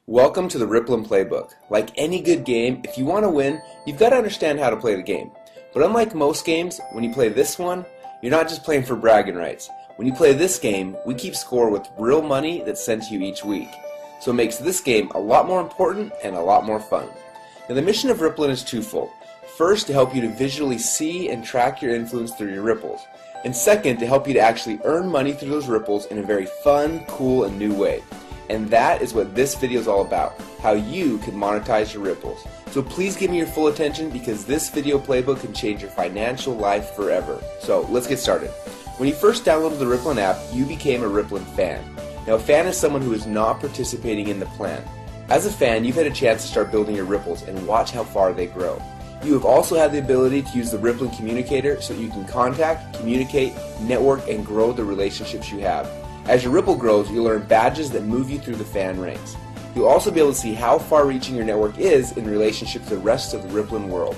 Welcome to the Rippln Playbook. Like any good game, if you want to win, you've got to understand how to play the game. But unlike most games, when you play this one, you're not just playing for bragging rights. When you play this game, we keep score with real money that's sent to you each week. So it makes this game a lot more important and a lot more fun. Now the mission of Rippln is twofold. First, to help you to visually see and track your influence through your ripples. And second, to help you to actually earn money through those ripples in a very fun, cool, and new way. And that is what this video is all about, how you can monetize your ripples. So please give me your full attention because this video playbook can change your financial life forever. So let's get started. When you first downloaded the Rippln app, you became a Rippln fan. Now a fan is someone who is not participating in the plan. As a fan, you've had a chance to start building your ripples and watch how far they grow. You have also had the ability to use the Rippln communicator so you can contact, communicate, network, and grow the relationships you have. As your Ripple grows, you'll earn badges that move you through the fan ranks. You'll also be able to see how far-reaching your network is in relationship to the rest of the Rippln world.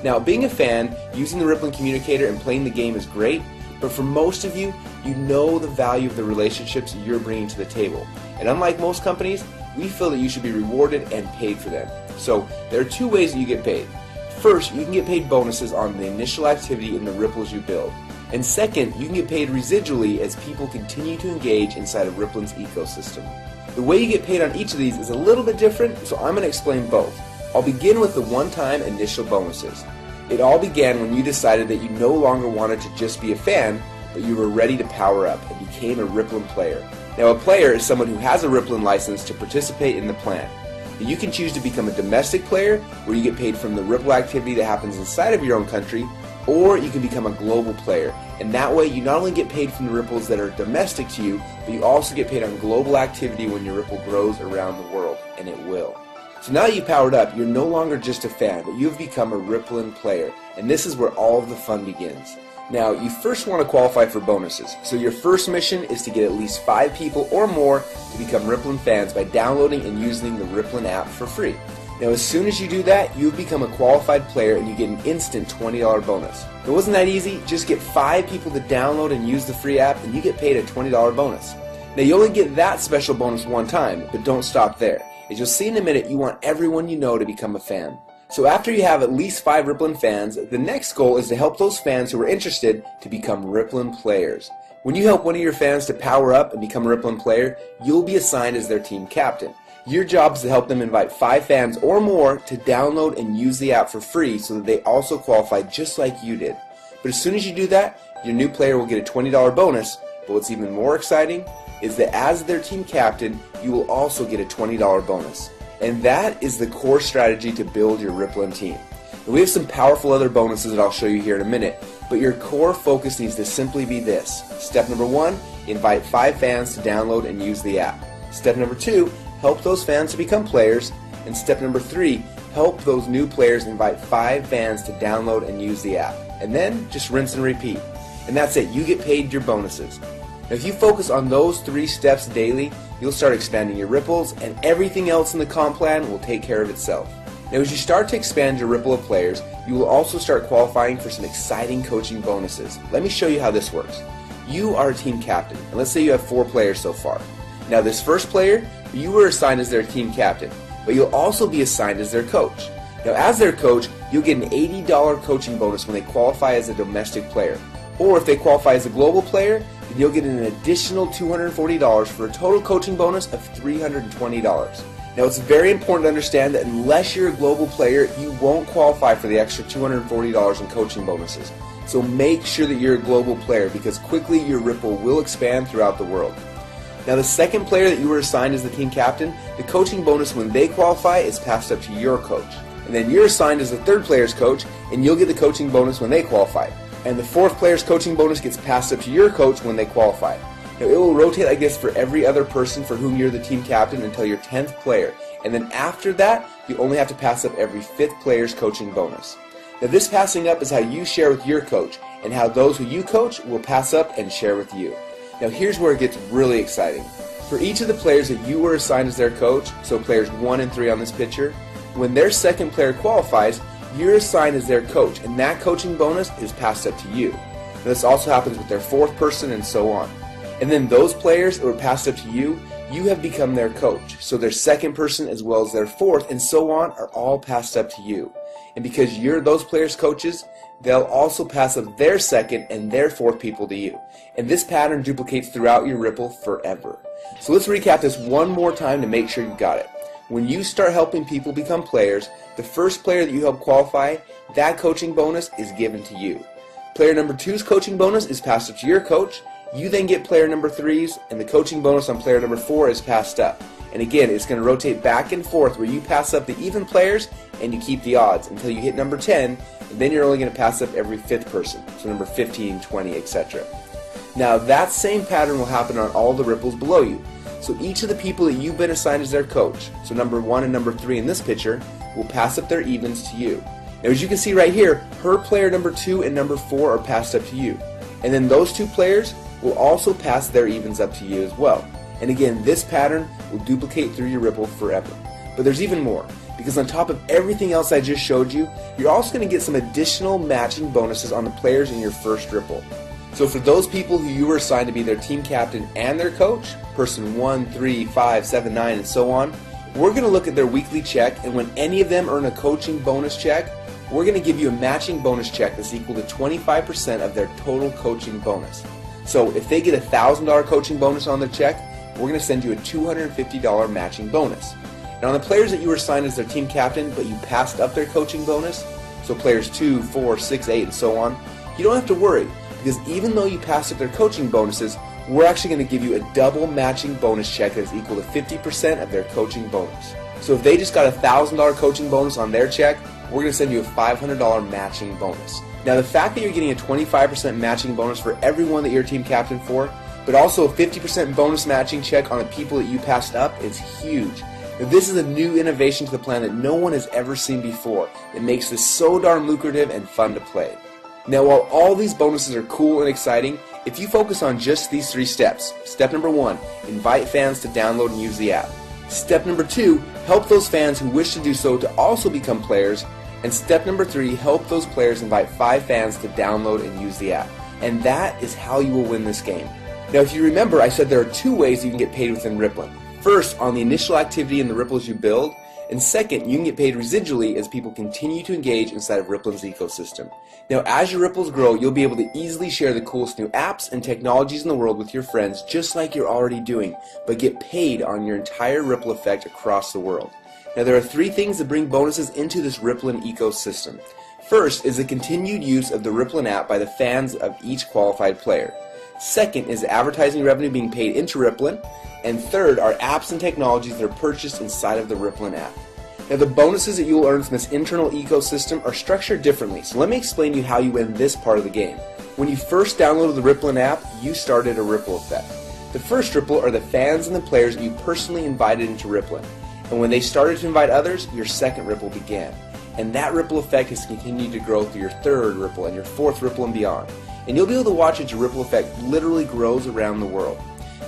Now, being a fan, using the Rippln communicator and playing the game is great, but for most of you, you know the value of the relationships you're bringing to the table. And unlike most companies, we feel that you should be rewarded and paid for them. So, there are two ways that you get paid. First, you can get paid bonuses on the initial activity in the ripples you build. And second, you can get paid residually as people continue to engage inside of Rippln's ecosystem. The way you get paid on each of these is a little bit different, so I'm going to explain both. I'll begin with the one-time initial bonuses. It all began when you decided that you no longer wanted to just be a fan, but you were ready to power up and became a Rippln player. Now a player is someone who has a Rippln license to participate in the plan. You can choose to become a domestic player, where you get paid from the Ripple activity that happens inside of your own country, or you can become a global player, and that way you not only get paid from the ripples that are domestic to you, but you also get paid on global activity when your ripple grows around the world, and it will. So now that you've powered up, you're no longer just a fan, but you've become a Rippln player, and this is where all of the fun begins. Now, you first want to qualify for bonuses, so your first mission is to get at least 5 people or more to become Rippln fans by downloading and using the Rippln app for free. Now as soon as you do that, you've become a qualified player and you get an instant $20 bonus. It wasn't that easy, just get 5 people to download and use the free app and you get paid a $20 bonus. Now you only get that special bonus one time, but don't stop there. As you'll see in a minute, you want everyone you know to become a fan. So after you have at least 5 Rippln fans, the next goal is to help those fans who are interested to become Rippln players. When you help one of your fans to power up and become a Rippln player, you'll be assigned as their team captain. Your job is to help them invite 5 fans or more to download and use the app for free so that they also qualify just like you did. But as soon as you do that, your new player will get a $20 bonus, but what's even more exciting is that as their team captain, you will also get a $20 bonus. And that is the core strategy to build your Rippln team. And we have some powerful other bonuses that I'll show you here in a minute, but your core focus needs to simply be this. Step number 1, invite 5 fans to download and use the app. Step number 2, help those fans to become players. And step number 3, help those new players invite 5 fans to download and use the app. And then just rinse and repeat. And that's it, you get paid your bonuses. Now if you focus on those 3 steps daily, you'll start expanding your ripples and everything else in the comp plan will take care of itself. Now as you start to expand your ripple of players, you will also start qualifying for some exciting coaching bonuses. Let me show you how this works. You are a team captain, and let's say you have 4 players so far. Now this first player, you were assigned as their team captain, but you'll also be assigned as their coach. Now as their coach, you'll get an $80 coaching bonus when they qualify as a domestic player. Or if they qualify as a global player, then you'll get an additional $240 for a total coaching bonus of $320. Now it's very important to understand that unless you're a global player, you won't qualify for the extra $240 in coaching bonuses. So make sure that you're a global player because quickly your ripple will expand throughout the world. Now the second player that you were assigned as the team captain, the coaching bonus when they qualify is passed up to your coach. And then you're assigned as the third player's coach and you'll get the coaching bonus when they qualify. And the fourth player's coaching bonus gets passed up to your coach when they qualify. Now it will rotate like this for every other person for whom you're the team captain until your 10th player. And then after that, you only have to pass up every 5th player's coaching bonus. Now this passing up is how you share with your coach and how those who you coach will pass up and share with you. Now here's where it gets really exciting. For each of the players that you were assigned as their coach, so players 1 and 3 on this picture, when their second player qualifies, you're assigned as their coach, and that coaching bonus is passed up to you. Now, this also happens with their 4th person and so on. And then those players that were passed up to you, you have become their coach. So their second person as well as their fourth and so on are all passed up to you. And because you're those players' coaches, they'll also pass up their second and their fourth people to you. And this pattern duplicates throughout your Ripple forever. So let's recap this one more time to make sure you got it. When you start helping people become players, the first player that you help qualify, that coaching bonus is given to you. Player number 2's coaching bonus is passed up to your coach. You then get player number 3's, and the coaching bonus on player number 4 is passed up. And again, it's going to rotate back and forth where you pass up the even players and you keep the odds until you hit number 10, and then you're only going to pass up every fifth person, so number 15, 20, etc. Now that same pattern will happen on all the ripples below you. So each of the people that you've been assigned as their coach, so number 1 and number 3 in this picture, will pass up their evens to you. Now as you can see right here, her player number 2 and number 4 are passed up to you. And then those two players will also pass their evens up to you as well. And again, this pattern will duplicate through your Ripple forever. But there's even more, because on top of everything else I just showed you, you're also going to get some additional matching bonuses on the players in your first Ripple. So for those people who you were assigned to be their team captain and their coach, person 1, 3, 5, 7, 9, and so on, we're going to look at their weekly check, and when any of them earn a coaching bonus check, we're going to give you a matching bonus check that's equal to 25% of their total coaching bonus. So if they get a $1,000 coaching bonus on their check, we're going to send you a $250 matching bonus. Now on the players that you were assigned as their team captain, but you passed up their coaching bonus, so players 2, 4, 6, 8, and so on, you don't have to worry, because even though you passed up their coaching bonuses, we're actually going to give you a double matching bonus check that is equal to 50% of their coaching bonus. So if they just got a $1,000 coaching bonus on their check, we're going to send you a $500 matching bonus. Now the fact that you're getting a 25% matching bonus for everyone that you're team captain for, but also a 50% bonus matching check on the people that you passed up is huge. Now this is a new innovation to the plan that no one has ever seen before. It makes this so darn lucrative and fun to play. Now while all these bonuses are cool and exciting, if you focus on just these 3 steps, step number 1, invite fans to download and use the app. Step number 2, help those fans who wish to do so to also become players. And step number 3, help those players invite 5 fans to download and use the app. And that is how you will win this game. Now if you remember, I said there are 2 ways you can get paid within Rippln. First, on the initial activity in the ripples you build, and second, you can get paid residually as people continue to engage inside of Rippln's ecosystem. Now as your ripples grow, you'll be able to easily share the coolest new apps and technologies in the world with your friends, just like you're already doing, but get paid on your entire ripple effect across the world. Now there are 3 things that bring bonuses into this Rippln ecosystem. First is the continued use of the Rippln app by the fans of each qualified player. Second is advertising revenue being paid into Rippln. And third are apps and technologies that are purchased inside of the Rippln app. Now the bonuses that you will earn from this internal ecosystem are structured differently, so let me explain to you how you win this part of the game. When you first downloaded the Rippln app, you started a ripple effect. The first ripple are the fans and the players that you personally invited into Rippln. And when they started to invite others, your second ripple began. And that ripple effect has continued to grow through your third ripple and your fourth ripple and beyond. And you'll be able to watch as your ripple effect literally grows around the world.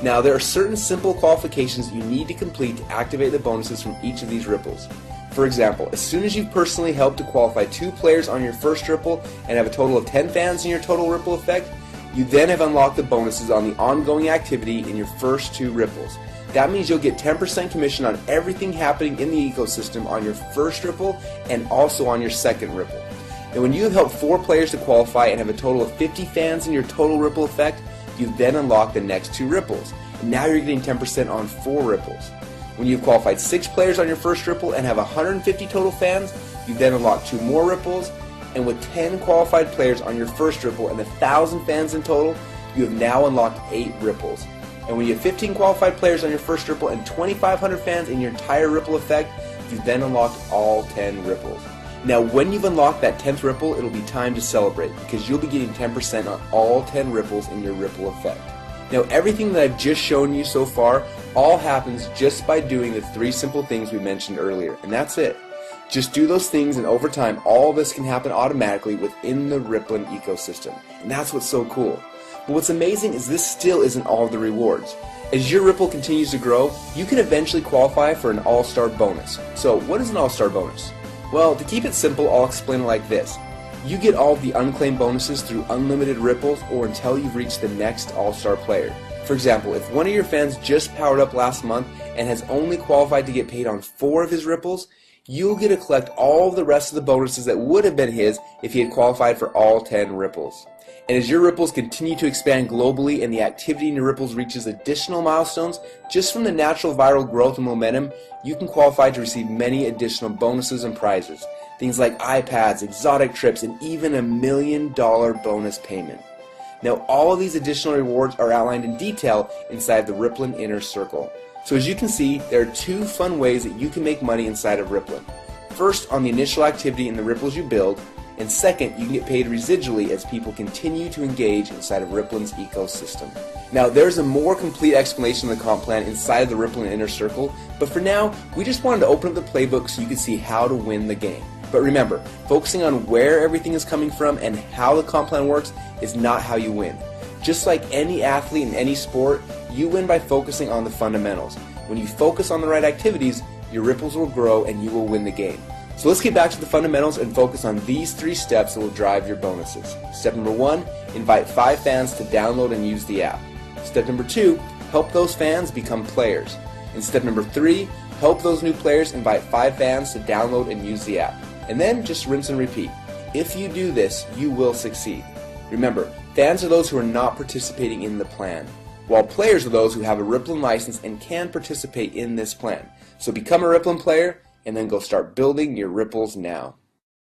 Now there are certain simple qualifications you need to complete to activate the bonuses from each of these ripples. For example, as soon as you've personally helped to qualify 2 players on your first ripple and have a total of 10 fans in your total ripple effect, you then have unlocked the bonuses on the ongoing activity in your first 2 ripples. That means you'll get 10% commission on everything happening in the ecosystem on your first ripple and also on your second ripple. And when you have helped 4 players to qualify and have a total of 50 fans in your total ripple effect, you then unlock the next 2 ripples. And now you're getting 10% on 4 ripples. When you've qualified 6 players on your first ripple and have 150 total fans, you then unlock 2 more ripples. And with 10 qualified players on your first ripple and 1,000 fans in total, you have now unlocked 8 ripples. And when you have 15 qualified players on your first ripple and 2,500 fans in your entire ripple effect, you then unlocked all 10 ripples. Now when you've unlocked that 10th ripple, it'll be time to celebrate because you'll be getting 10% on all 10 ripples in your ripple effect. Now everything that I've just shown you so far all happens just by doing the 3 simple things we mentioned earlier, and that's it. Just do those things and over time all of this can happen automatically within the Rippln ecosystem, and that's what's so cool. But what's amazing is this still isn't all of the rewards. As your Ripple continues to grow, you can eventually qualify for an all-star bonus. So what is an all-star bonus? Well, to keep it simple, I'll explain it like this. You get all of the unclaimed bonuses through unlimited ripples or until you've reached the next all-star player. For example, if one of your fans just powered up last month and has only qualified to get paid on 4 of his ripples, you'll get to collect all the rest of the bonuses that would have been his if he had qualified for all 10 ripples. And as your ripples continue to expand globally and the activity in your ripples reaches additional milestones, just from the natural viral growth and momentum, you can qualify to receive many additional bonuses and prizes. Things like iPads, exotic trips, and even $1 million bonus payment. Now, all of these additional rewards are outlined in detail inside the Rippln Inner Circle. So as you can see, there are 2 fun ways that you can make money inside of Rippln. First, on the initial activity in the ripples you build, and second, you can get paid residually as people continue to engage inside of Rippln's ecosystem. Now, there's a more complete explanation of the comp plan inside of the Rippln Inner Circle, but for now, we just wanted to open up the playbook so you could see how to win the game. But remember, focusing on where everything is coming from and how the comp plan works is not how you win. Just like any athlete in any sport, you win by focusing on the fundamentals. When you focus on the right activities, your ripples will grow and you will win the game. So let's get back to the fundamentals and focus on these 3 steps that will drive your bonuses. Step number 1, invite 5 fans to download and use the app. Step number 2, help those fans become players. And step number 3, help those new players invite 5 fans to download and use the app. And then just rinse and repeat. If you do this, you will succeed. Remember, fans are those who are not participating in the plan, while players are those who have a Rippln license and can participate in this plan. So become a Rippln player, and then go start building your ripples now.